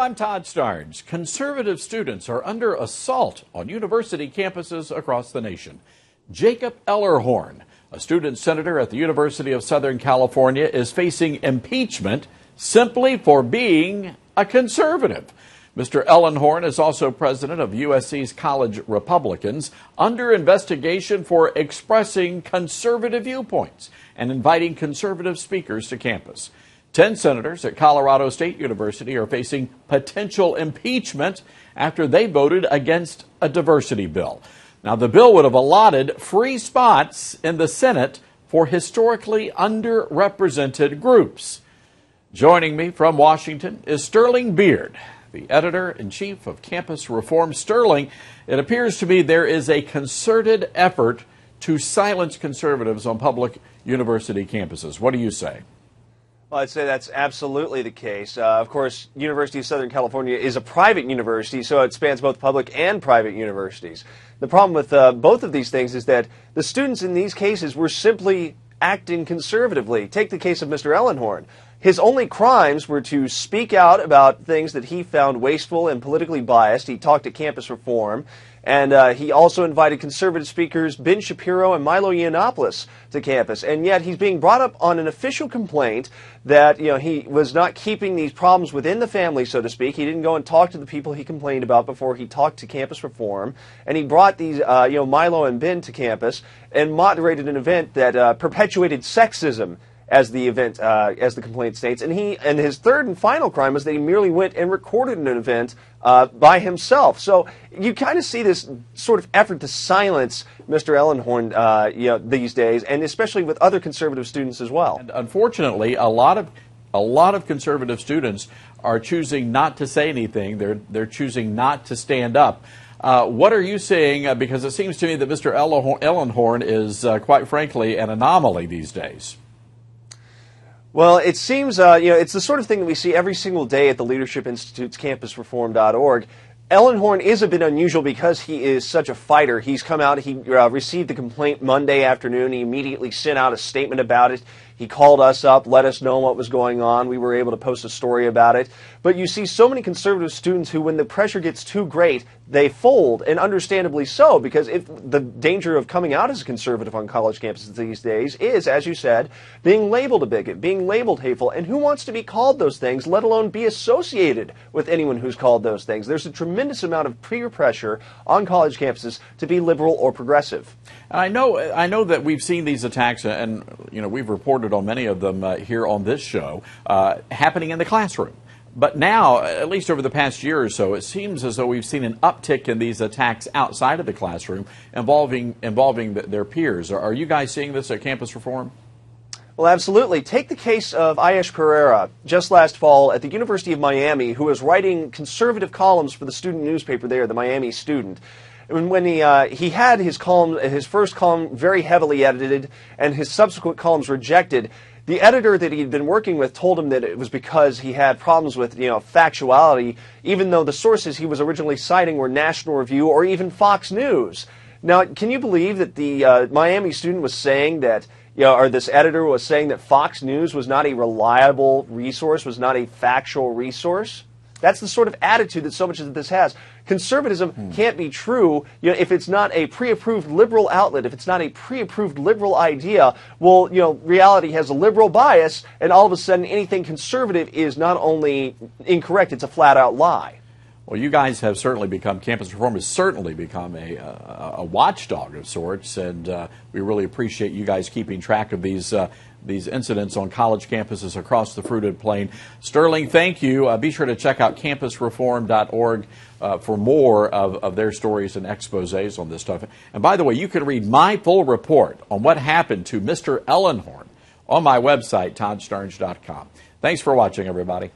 I'm Todd Starnes. Conservative students are under assault on university campuses across the nation. Jacob Ellerhorn, a student senator at the University of Southern California, is facing impeachment simply for being a conservative. Mr. Ellerhorn is also president of USC's College Republicans, under investigation for expressing conservative viewpoints and inviting conservative speakers to campus. 10 senators at Colorado State University are facing potential impeachment after they voted against a diversity bill. Now, the bill would have allotted free spots in the Senate for historically underrepresented groups. Joining me from Washington is Sterling Beard, the editor-in-chief of Campus Reform. Sterling, it appears to me there is a concerted effort to silence conservatives on public university campuses. What do you say? Well, I'd say that's absolutely the case. Of course, University of Southern California is a private university, so it spans both public and private universities. The problem with both of these things is that the students in these cases were simply acting conservatively. Take the case of Mr. Ellerhorn. His only crimes were to speak out about things that he found wasteful and politically biased. He talked at Campus Reform, and he also invited conservative speakers Ben Shapiro and Milo Yiannopoulos to campus. And yet he's being brought up on an official complaint that he was not keeping these problems within the family, so to speak. He didn't go and talk to the people he complained about before he talked to Campus Reform, and he brought these Milo and Ben to campus and moderated an event that perpetuated sexism, as the complaint states. And his third and final crime was that he merely went and recorded an event by himself. So you kind of see this sort of effort to silence Mr. Ellerhorn these days, and especially with other conservative students as well. And unfortunately, a lot of conservative students are choosing not to say anything. They're choosing not to stand up. What are you saying? Because it seems to me that Mr. Ellerhorn is, quite frankly, an anomaly these days. Well, it seems, it's the sort of thing that we see every single day at the Leadership Institute's campusreform.org. Ellerhorn is a bit unusual because he is such a fighter. He's come out, he received the complaint Monday afternoon. He immediately sent out a statement about it. He called us up, let us know what was going on. We were able to post a story about it. But you see so many conservative students who, when the pressure gets too great, they fold, and understandably so, because the danger of coming out as a conservative on college campuses these days is, as you said, being labeled a bigot, being labeled hateful. And who wants to be called those things, let alone be associated with anyone who's called those things? There's a tremendous amount of peer pressure on college campuses to be liberal or progressive. I know that we've seen these attacks, and we've reported on many of them here on this show, happening in the classroom. But now, at least over the past year or so, it seems as though we've seen an uptick in these attacks outside of the classroom involving their peers. Are you guys seeing this at Campus Reform? Well, absolutely. Take the case of Ayesh Pereira just last fall at the University of Miami, who was writing conservative columns for the student newspaper there, the Miami Student. When he had his first column very heavily edited and his subsequent columns rejected, the editor that he'd been working with told him that it was because he had problems with factuality, even though the sources he was originally citing were National Review or even Fox News. Now, can you believe that the Miami Student was saying that, or this editor was saying that Fox News was not a reliable resource, was not a factual resource? That's the sort of attitude that so much of this has. Conservatism can't be true if it's not a pre-approved liberal outlet, if it's not a pre-approved liberal idea. Well, reality has a liberal bias, and all of a sudden anything conservative is not only incorrect, it's a flat-out lie. Well, you guys have certainly become, Campus Reform has certainly become a watchdog of sorts, and we really appreciate you guys keeping track of these incidents on college campuses across the fruited plain. Sterling, thank you. Be sure to check out campusreform.org for more of their stories and exposés on this stuff. And by the way, you can read my full report on what happened to Mr. Ellerhorn on my website, toddstarnes.com. Thanks for watching, everybody.